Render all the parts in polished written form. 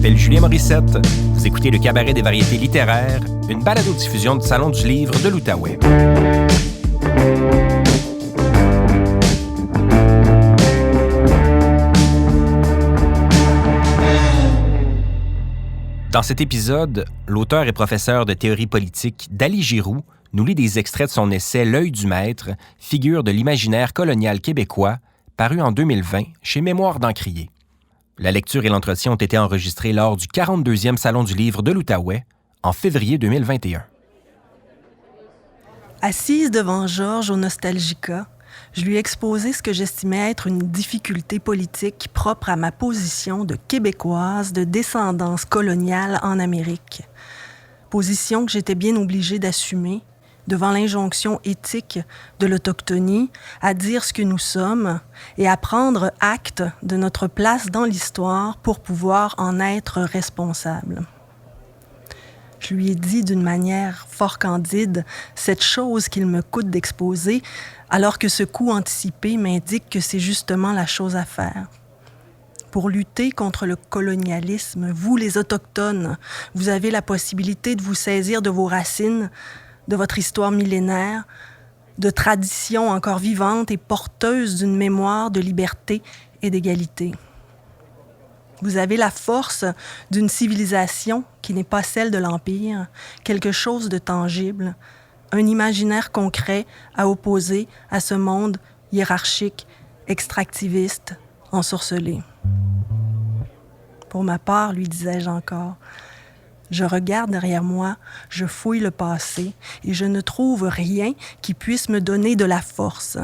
m'appelle Julien Morissette. Vous écoutez le Cabaret des variétés littéraires, une balado-diffusion du Salon du livre de l'Outaouais. Dans cet épisode, l'auteur et professeur de théorie politique Dali Giroux nous lit des extraits de son essai « L'œil du maître, figure de l'imaginaire colonial québécois », paru en 2020 chez Mémoire d'Encrier. La lecture et l'entretien ont été enregistrés lors du 42e Salon du livre de l'Outaouais en février 2021. Assise devant Georges au Nostalgica, je lui ai exposé ce que j'estimais être une difficulté politique propre à ma position de Québécoise de descendance coloniale en Amérique. Position que j'étais bien obligée d'assumer devant l'injonction éthique de l'autochtonie à dire ce que nous sommes et à prendre acte de notre place dans l'histoire pour pouvoir en être responsable. Je lui ai dit d'une manière fort candide cette chose qu'il me coûte d'exposer, alors que ce coup anticipé m'indique que c'est justement la chose à faire. Pour lutter contre le colonialisme, vous, les Autochtones, vous avez la possibilité de vous saisir de vos racines, de votre histoire millénaire, de traditions encore vivantes et porteuses d'une mémoire de liberté et d'égalité. Vous avez la force d'une civilisation qui n'est pas celle de l'Empire, quelque chose de tangible, un imaginaire concret à opposer à ce monde hiérarchique, extractiviste, ensorcelé. Pour ma part, lui disais-je encore, je regarde derrière moi, je fouille le passé et je ne trouve rien qui puisse me donner de la force.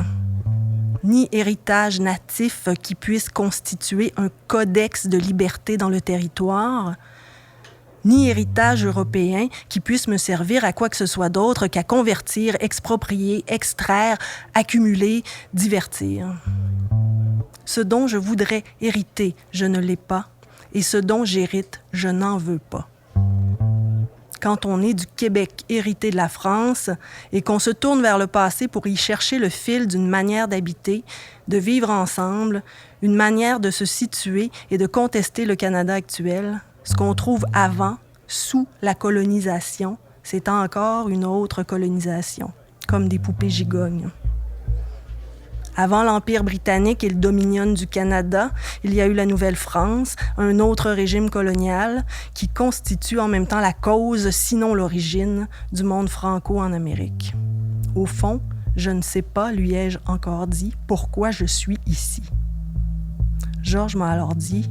Ni héritage natif qui puisse constituer un codex de liberté dans le territoire, ni héritage européen qui puisse me servir à quoi que ce soit d'autre qu'à convertir, exproprier, extraire, accumuler, divertir. Ce dont je voudrais hériter, je ne l'ai pas, et ce dont j'hérite, je n'en veux pas. Quand on est du Québec hérité de la France et qu'on se tourne vers le passé pour y chercher le fil d'une manière d'habiter, de vivre ensemble, une manière de se situer et de contester le Canada actuel, ce qu'on trouve avant, sous la colonisation, c'est encore une autre colonisation, comme des poupées gigognes. Avant l'Empire britannique et le Dominion du Canada, il y a eu la Nouvelle-France, un autre régime colonial qui constitue en même temps la cause, sinon l'origine, du monde franco en Amérique. Au fond, je ne sais pas, lui ai-je encore dit, pourquoi je suis ici. Georges m'a alors dit,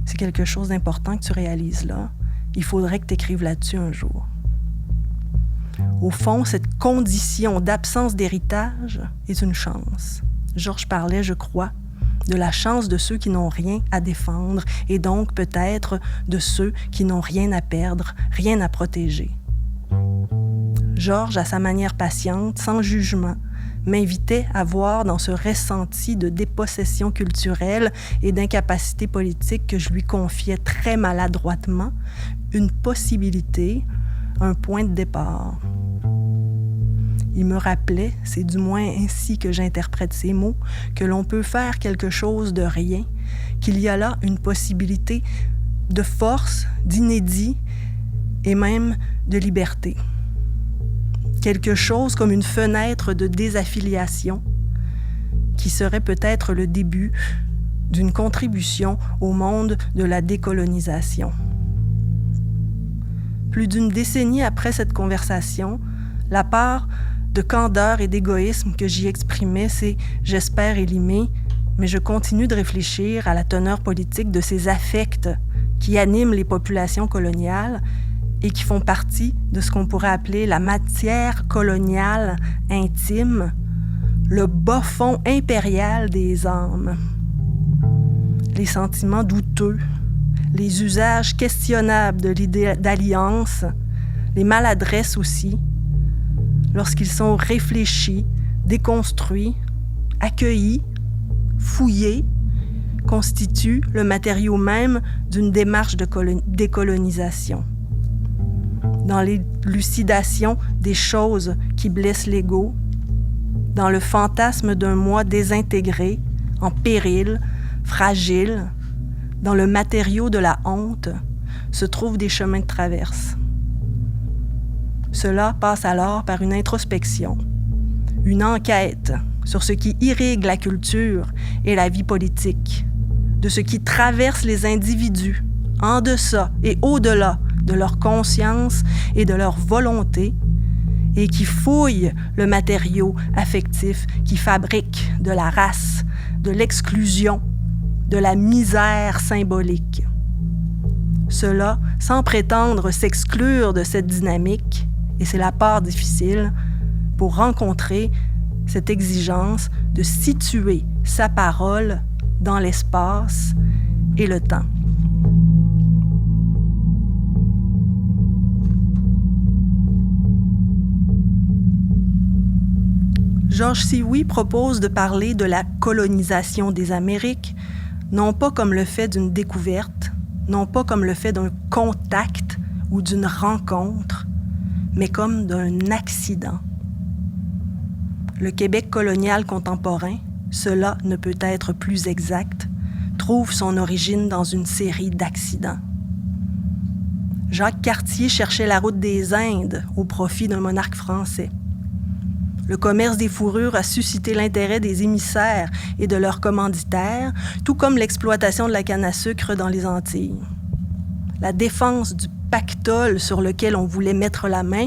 c'est quelque chose d'important que tu réalises là, il faudrait que tu écrives là-dessus un jour. Au fond, cette condition d'absence d'héritage est une chance. Georges parlait, je crois, de la chance de ceux qui n'ont rien à défendre et donc peut-être de ceux qui n'ont rien à perdre, rien à protéger. Georges, à sa manière patiente, sans jugement, m'invitait à voir dans ce ressenti de dépossession culturelle et d'incapacité politique que je lui confiais très maladroitement, une possibilité, un point de départ. Il me rappelait, c'est du moins ainsi que j'interprète ces mots, que l'on peut faire quelque chose de rien, qu'il y a là une possibilité de force, d'inédit et même de liberté. Quelque chose comme une fenêtre de désaffiliation qui serait peut-être le début d'une contribution au monde de la décolonisation. Plus d'une décennie après cette conversation, la part de candeur et d'égoïsme que j'y exprimais s'est, j'espère, élimée, mais je continue de réfléchir à la teneur politique de ces affects qui animent les populations coloniales et qui font partie de ce qu'on pourrait appeler la matière coloniale intime, le bas fond impérial des âmes. Les sentiments douteux, les usages questionnables de l'idée d'alliance, les maladresses aussi, lorsqu'ils sont réfléchis, déconstruits, accueillis, fouillés, constituent le matériau même d'une démarche de décolonisation. Dans l'élucidation des choses qui blessent l'ego, dans le fantasme d'un moi désintégré, en péril, fragile, dans le matériau de la honte, se trouvent des chemins de traverse. Cela passe alors par une introspection, une enquête sur ce qui irrigue la culture et la vie politique, de ce qui traverse les individus, en deçà et au-delà de leur conscience et de leur volonté, et qui fouille le matériau affectif qui fabrique de la race, de l'exclusion, de la misère symbolique. Cela sans prétendre s'exclure de cette dynamique, et c'est la part difficile, pour rencontrer cette exigence de situer sa parole dans l'espace et le temps. George Sioui propose de parler de la colonisation des Amériques, non pas comme le fait d'une découverte, non pas comme le fait d'un contact ou d'une rencontre, mais comme d'un accident. Le Québec colonial contemporain, cela ne peut être plus exact, trouve son origine dans une série d'accidents. Jacques Cartier cherchait la route des Indes au profit d'un monarque français. Le commerce des fourrures a suscité l'intérêt des émissaires et de leurs commanditaires, tout comme l'exploitation de la canne à sucre dans les Antilles. La défense du pactole sur lequel on voulait mettre la main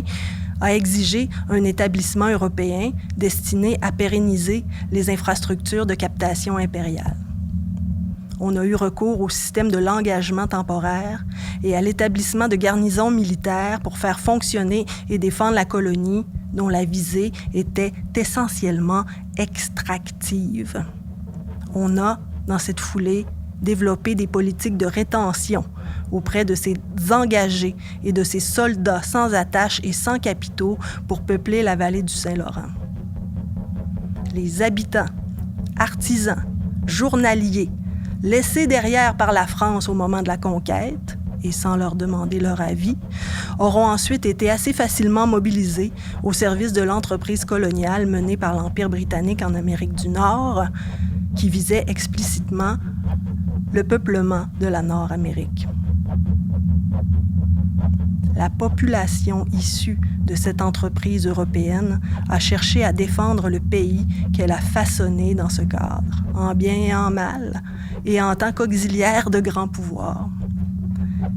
a exigé un établissement européen destiné à pérenniser les infrastructures de captation impériale. On a eu recours au système de l'engagement temporaire et à l'établissement de garnisons militaires pour faire fonctionner et défendre la colonie, dont la visée était essentiellement extractive. On a, dans cette foulée, développé des politiques de rétention auprès de ces engagés et de ces soldats sans attache et sans capitaux pour peupler la vallée du Saint-Laurent. Les habitants, artisans, journaliers, laissés derrière par la France au moment de la conquête, et sans leur demander leur avis, auront ensuite été assez facilement mobilisés au service de l'entreprise coloniale menée par l'Empire britannique en Amérique du Nord, qui visait explicitement le peuplement de la Nord-Amérique. La population issue de cette entreprise européenne a cherché à défendre le pays qu'elle a façonné dans ce cadre, en bien et en mal, et en tant qu'auxiliaire de grands pouvoirs.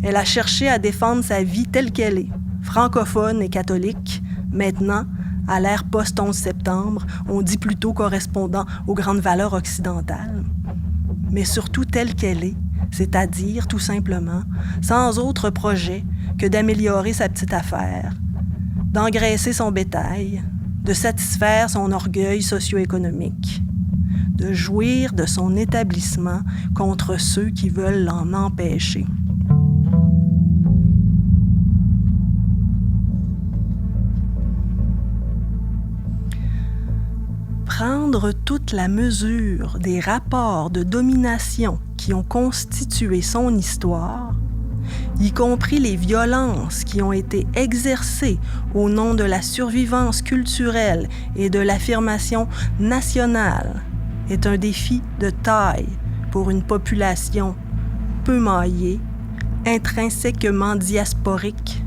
Elle a cherché à défendre sa vie telle qu'elle est, francophone et catholique, maintenant, à l'ère post-11 septembre, on dit plutôt correspondant aux grandes valeurs occidentales, mais surtout telle qu'elle est, c'est-à-dire, tout simplement, sans autre projet que d'améliorer sa petite affaire, d'engraisser son bétail, de satisfaire son orgueil socio-économique, de jouir de son établissement contre ceux qui veulent l'en empêcher. Prendre toute la mesure des rapports de domination qui ont constitué son histoire, y compris les violences qui ont été exercées au nom de la survivance culturelle et de l'affirmation nationale, est un défi de taille pour une population peu maillée, intrinsèquement diasporique,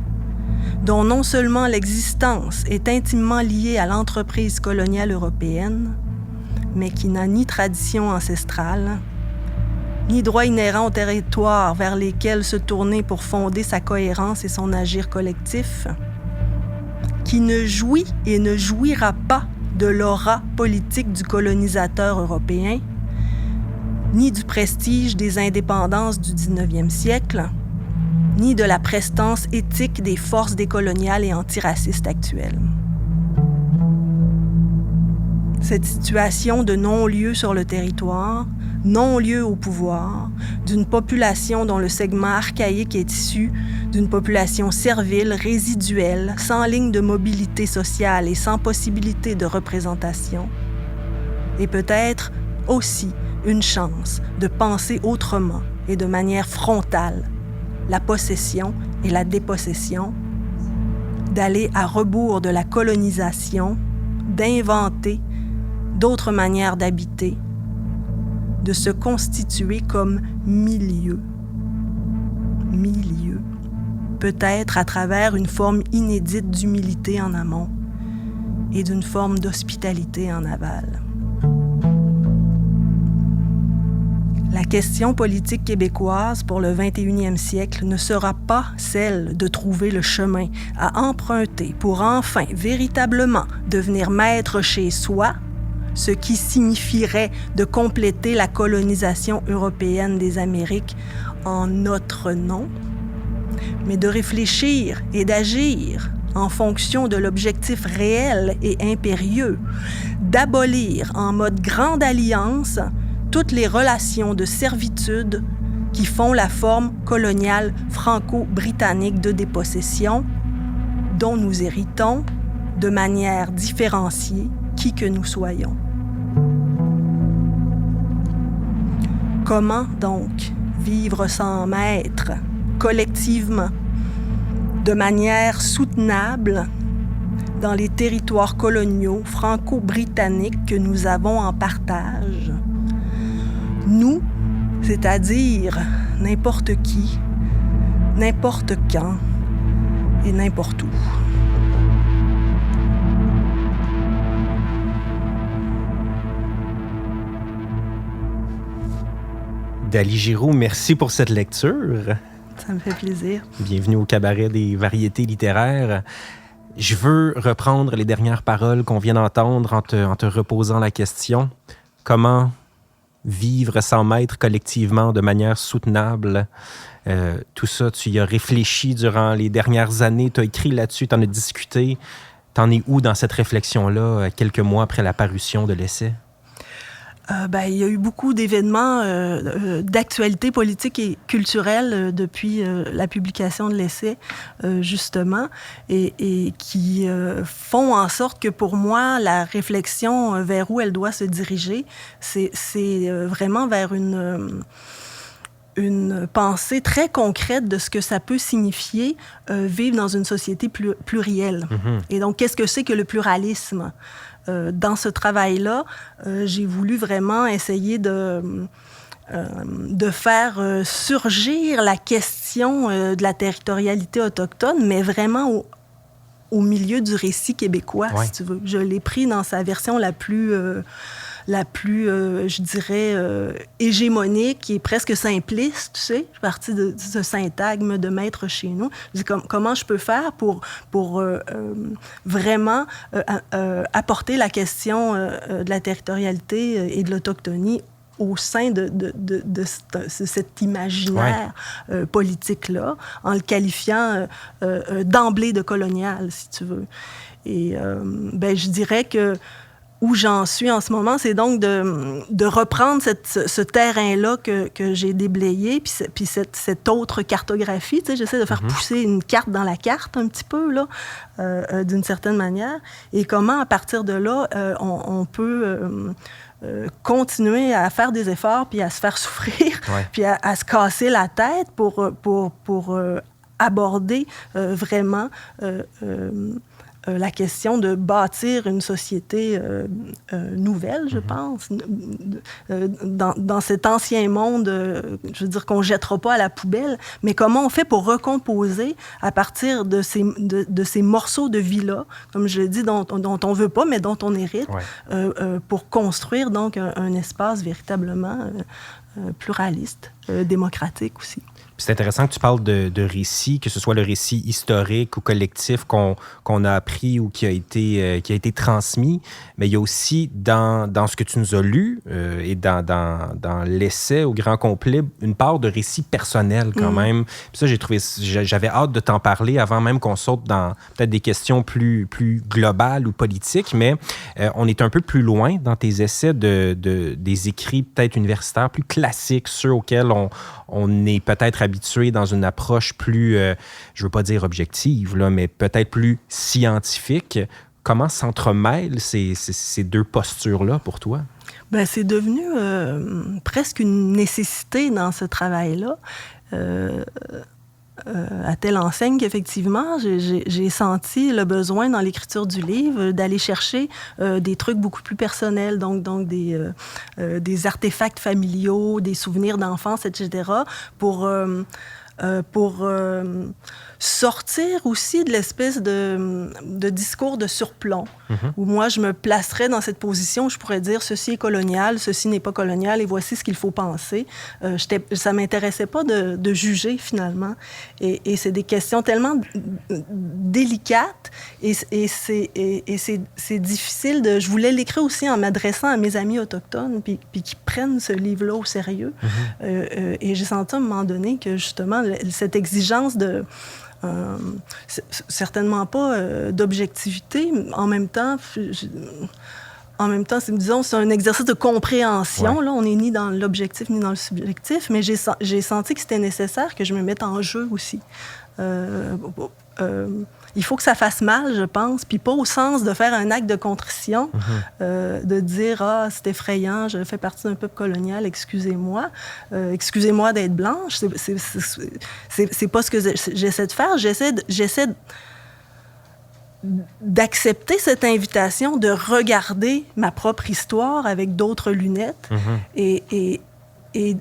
dont non seulement l'existence est intimement liée à l'entreprise coloniale européenne, mais qui n'a ni tradition ancestrale, ni droit inhérent aux territoires vers lesquels se tourner pour fonder sa cohérence et son agir collectif, qui ne jouit et ne jouira pas de l'aura politique du colonisateur européen, ni du prestige des indépendances du 19e siècle, ni de la prestance éthique des forces décoloniales et antiracistes actuelles. Cette situation de non-lieu sur le territoire, non-lieu au pouvoir, d'une population dont le segment archaïque est issu d'une population servile, résiduelle, sans ligne de mobilité sociale et sans possibilité de représentation, est peut-être aussi une chance de penser autrement et de manière frontale la possession et la dépossession, d'aller à rebours de la colonisation, d'inventer d'autres manières d'habiter, de se constituer comme milieu. Milieu. Peut-être à travers une forme inédite d'humilité en amont et d'une forme d'hospitalité en aval. La question politique québécoise pour le 21e siècle ne sera pas celle de trouver le chemin à emprunter pour enfin véritablement devenir maître chez soi, ce qui signifierait de compléter la colonisation européenne des Amériques en notre nom, mais de réfléchir et d'agir en fonction de l'objectif réel et impérieux, d'abolir en mode grande alliance toutes les relations de servitude qui font la forme coloniale franco-britannique de dépossession dont nous héritons de manière différenciée qui que nous soyons. Comment donc vivre sans maître, collectivement, de manière soutenable dans les territoires coloniaux franco-britanniques que nous avons en partage? Nous, c'est-à-dire n'importe qui, n'importe quand et n'importe où. Dali Giroux, merci pour cette lecture. Ça me fait plaisir. Bienvenue au cabaret des variétés littéraires. Je veux reprendre les dernières paroles qu'on vient d'entendre en te reposant la question. Comment vivre sans maître collectivement de manière soutenable? Tout ça, tu y as réfléchi durant les dernières années, tu as écrit là-dessus, tu en as discuté. T'en es où dans cette réflexion-là, quelques mois après la parution de l'essai? Il y a eu beaucoup d'événements d'actualité politique et culturelle depuis la publication de l'essai, justement, et qui font en sorte que pour moi, la réflexion vers où elle doit se diriger, c'est vraiment vers une pensée très concrète de ce que ça peut signifier vivre dans une société plurielle. Mm-hmm. Et donc, qu'est-ce que c'est que le pluralisme? Dans ce travail-là, j'ai voulu vraiment essayer de faire surgir la question de la territorialité autochtone, mais vraiment au milieu du récit québécois, ouais, si tu veux. Je l'ai pris dans sa version la plus je dirais, hégémonique, qui est presque simpliste, tu sais. Je suis partie de ce syntagme de maître chez nous. Je dis comment je peux faire pour vraiment apporter la question de la territorialité et de l'autochtonie au sein de cet imaginaire, ouais, politique-là, en le qualifiant d'emblée de colonial, si tu veux. Et je dirais que où j'en suis en ce moment, c'est donc de reprendre ce terrain-là que j'ai déblayé, puis cette autre cartographie. Tu sais, j'essaie de faire pousser une carte dans la carte un petit peu, là, d'une certaine manière. Et comment, à partir de là, on peut continuer à faire des efforts, puis à se faire souffrir, ouais, puis à se casser la tête pour aborder vraiment la question de bâtir une société nouvelle, je pense, dans cet ancien monde, je veux dire qu'on ne jettera pas à la poubelle, mais comment on fait pour recomposer à partir de ces morceaux de vie-là, comme je l'ai dit, dont on ne veut pas, mais dont on hérite, ouais, pour construire donc un espace véritablement pluraliste, démocratique aussi. C'est intéressant que tu parles de récits, que ce soit le récit historique ou collectif qu'on a appris ou qui a été transmis, mais il y a aussi dans ce que tu nous as lu et dans l'essai au grand complet, une part de récit personnel quand même. Puis ça, j'avais hâte de t'en parler avant même qu'on saute dans peut-être des questions plus globales ou politiques, mais on est un peu plus loin dans tes essais des écrits peut-être universitaires plus classiques, ceux auxquels on est peut-être habitué dans une approche plus, je veux pas dire objective, là, mais peut-être plus scientifique. Comment s'entremêlent ces deux postures-là pour toi? C'est devenu presque une nécessité dans ce travail-là. à telle enseigne qu'effectivement, j'ai senti le besoin dans l'écriture du livre d'aller chercher des trucs beaucoup plus personnels, donc des artefacts familiaux, des souvenirs d'enfance, etc., pour sortir aussi de l'espèce de discours de surplomb, où moi, je me placerais dans cette position où je pourrais dire « ceci est colonial, ceci n'est pas colonial, et voici ce qu'il faut penser ». Ça ne m'intéressait pas de juger, finalement. Et c'est des questions tellement délicates, et c'est difficile de... Je voulais l'écrire aussi en m'adressant à mes amis autochtones, puis qui prennent ce livre-là au sérieux. Et j'ai senti à un moment donné que, justement, cette exigence de... certainement pas d'objectivité. En même temps, disons, c'est un exercice de compréhension. Ouais. Là, on n'est ni dans l'objectif ni dans le subjectif, mais j'ai senti que c'était nécessaire que je me mette en jeu aussi. Il faut que ça fasse mal, je pense, puis pas au sens de faire un acte de contrition, de dire « Ah, c'est effrayant, je fais partie d'un peuple colonial, excusez-moi. Excusez-moi d'être blanche. » C'est pas ce que j'essaie de faire. J'essaie d'accepter cette invitation de regarder ma propre histoire avec d'autres lunettes et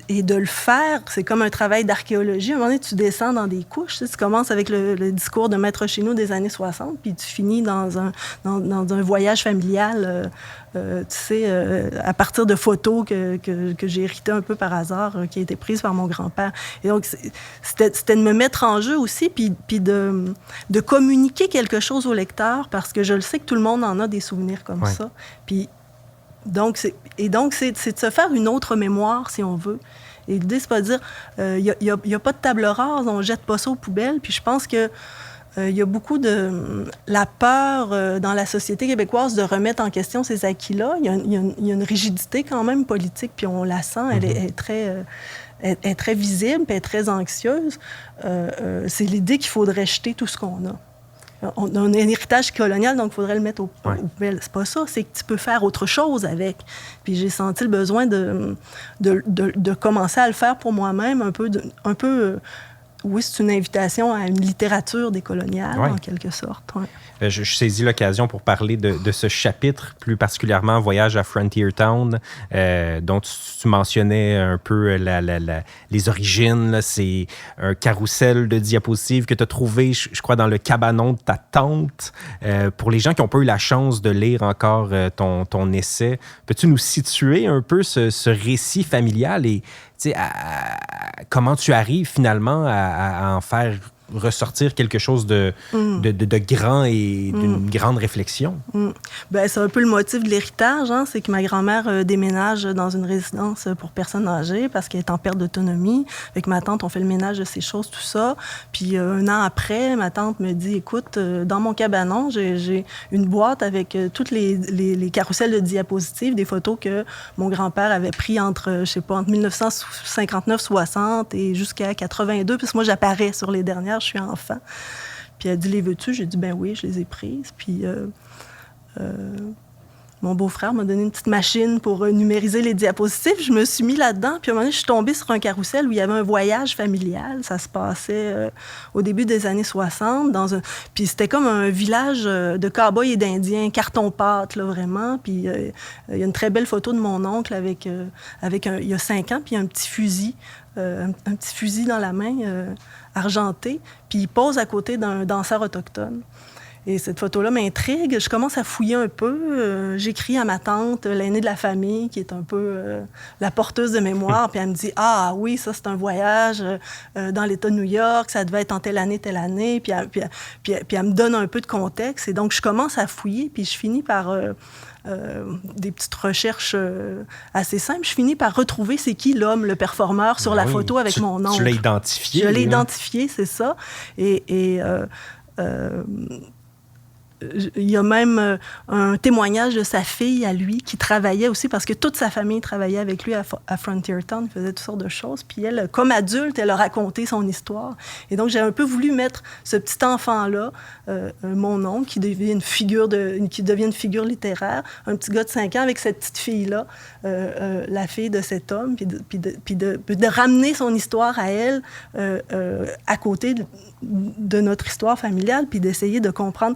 de le faire. C'est comme un travail d'archéologie. À un moment donné, tu descends dans des couches. Tu commences avec le discours de Maître Chénaud des années 60, puis tu finis dans un voyage familial, à partir de photos que j'ai héritées un peu par hasard, qui a été prises par mon grand-père. Et donc, c'était de me mettre en jeu aussi, puis de communiquer quelque chose au lecteur, parce que je le sais que tout le monde en a des souvenirs comme ça. Puis, donc, c'est de se faire une autre mémoire, si on veut. Et l'idée, c'est pas de dire, il n'y a pas de table rase, on ne jette pas ça aux poubelles. Puis je pense que il y a beaucoup de la peur dans la société québécoise de remettre en question ces acquis-là. Il y a une rigidité quand même politique, puis on la sent, elle est très visible, puis elle est très anxieuse. C'est l'idée qu'il faudrait jeter tout ce qu'on a. On a un héritage colonial, donc il faudrait le mettre aux poubelles. C'est pas ça, c'est que tu peux faire autre chose avec. Puis j'ai senti le besoin de commencer à le faire pour moi-même, un peu oui, c'est une invitation à une littérature décoloniale, en quelque sorte. Ouais. Je saisis l'occasion pour parler de ce chapitre, plus particulièrement Voyage à Frontier Town, dont tu mentionnais un peu les origines. Là, c'est un carrousel de diapositives que tu as trouvé, je crois, dans le cabanon de ta tante. Pour les gens qui n'ont pas eu la chance de lire encore ton essai, peux-tu nous situer un peu ce récit familial et comment tu arrives finalement à en faire ressortir quelque chose de grand et d'une grande réflexion? Bien, c'est un peu le motif de l'héritage, hein? C'est que ma grand-mère déménage dans une résidence pour personnes âgées parce qu'elle est en perte d'autonomie. Avec ma tante, on fait le ménage de ces choses, tout ça. Puis un an après, ma tante me dit, écoute, dans mon cabanon, j'ai une boîte avec toutes les carrousels de diapositives, des photos que mon grand-père avait pris entre 1959-60 et jusqu'à 82, parce que moi, j'apparais sur les dernières, je suis enfant. Puis elle dit, les veux-tu? J'ai dit, ben oui, je les ai prises. Puis mon beau-frère m'a donné une petite machine pour numériser les diapositives. Je me suis mis là-dedans. Puis à un moment donné, je suis tombée sur un carrousel où il y avait un voyage familial. Ça se passait au début des années 60. Puis c'était comme un village de cow-boys et d'Indiens, carton-pâte, là, vraiment. Puis il y a une très belle photo de mon oncle avec il y a 5 ans, puis un petit fusil. Un petit fusil dans la main, argenté, puis il pose à côté d'un danseur autochtone. Et cette photo-là m'intrigue. Je commence à fouiller un peu. J'écris à ma tante, l'aînée de la famille, qui est un peu la porteuse de mémoire, puis elle me dit « Ah oui, ça, c'est un voyage dans l'État de New York, ça devait être en telle année, puis elle me donne un peu de contexte. Et donc, je commence à fouiller, puis je finis par... des petites recherches assez simples. Je finis par retrouver c'est qui l'homme, le performeur, sur la photo avec mon oncle. Tu l'as identifié. Je l'ai identifié, c'est ça. Et il y a même un témoignage de sa fille à lui qui travaillait aussi, parce que toute sa famille travaillait avec lui à Frontiertown, faisait toutes sortes de choses. Puis elle, comme adulte, elle a raconté son histoire. Et donc, j'ai un peu voulu mettre ce petit enfant-là, mon oncle, qui devient une figure littéraire, un petit gars de 5 ans avec cette petite fille-là, la fille de cet homme, puis de ramener son histoire à elle à côté de notre histoire familiale, puis d'essayer de comprendre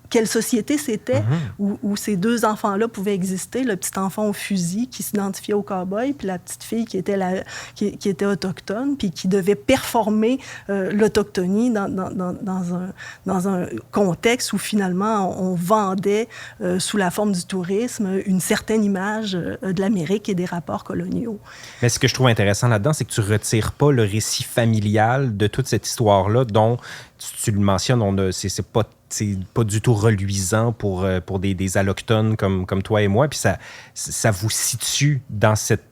quelle société c'était où ces deux enfants-là pouvaient exister, le petit enfant au fusil qui s'identifiait au cow-boy, puis la petite fille qui était autochtone, puis qui devait performer l'autochtonie dans un contexte où finalement on vendait sous la forme du tourisme une certaine image de l'Amérique et des rapports coloniaux. Mais ce que je trouve intéressant là-dedans, c'est que tu ne retires pas le récit familial de toute cette histoire-là dont tu le mentionnes, c'est pas du tout reluisant pour des allochtones comme toi et moi. Puis ça vous situe dans cette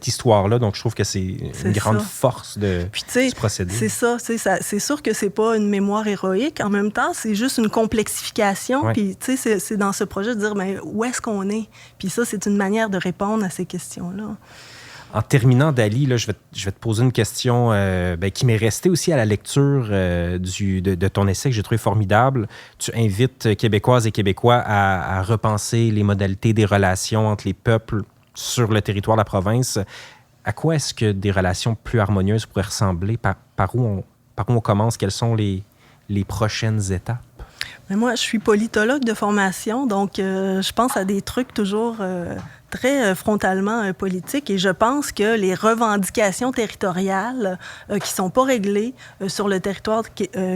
histoire-là. Donc, je trouve que c'est une grande force de ce procédé. C'est ça. C'est sûr que c'est pas une mémoire héroïque. En même temps, c'est juste une complexification. Ouais. Puis, tu sais, c'est dans ce projet de dire, mais où est-ce qu'on est? Puis ça, c'est une manière de répondre à ces questions-là. En terminant, Dali, là, je vais te poser une question qui m'est restée aussi à la lecture de ton essai que j'ai trouvé formidable. Tu invites Québécoises et Québécois à repenser les modalités des relations entre les peuples sur le territoire de la province. À quoi est-ce que des relations plus harmonieuses pourraient ressembler? Par où on commence? Quelles sont les prochaines étapes? Mais moi, je suis politologue de formation, donc je pense à des trucs toujours très frontalement politiques, et je pense que les revendications territoriales qui ne sont pas réglées sur le territoire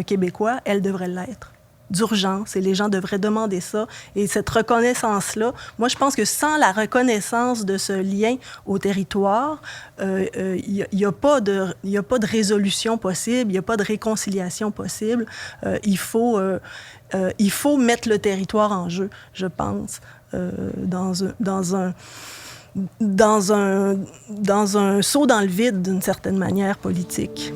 québécois, elles devraient l'être. D'urgence, et les gens devraient demander ça. Et cette reconnaissance-là, moi, je pense que sans la reconnaissance de ce lien au territoire, il n'y a pas de résolution possible, il n'y a pas de réconciliation possible. Il faut mettre le territoire en jeu, je pense, dans un saut dans le vide, d'une certaine manière, politique.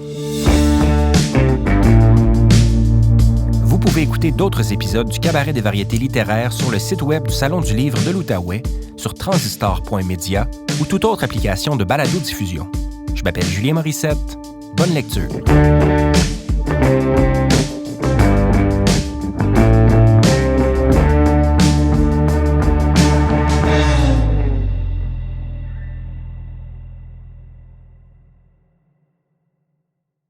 Vous pouvez écouter d'autres épisodes du Cabaret des variétés littéraires sur le site web du Salon du livre de l'Outaouais, sur transistor.media ou toute autre application de balado-diffusion. Je m'appelle Julien Morissette. Bonne lecture.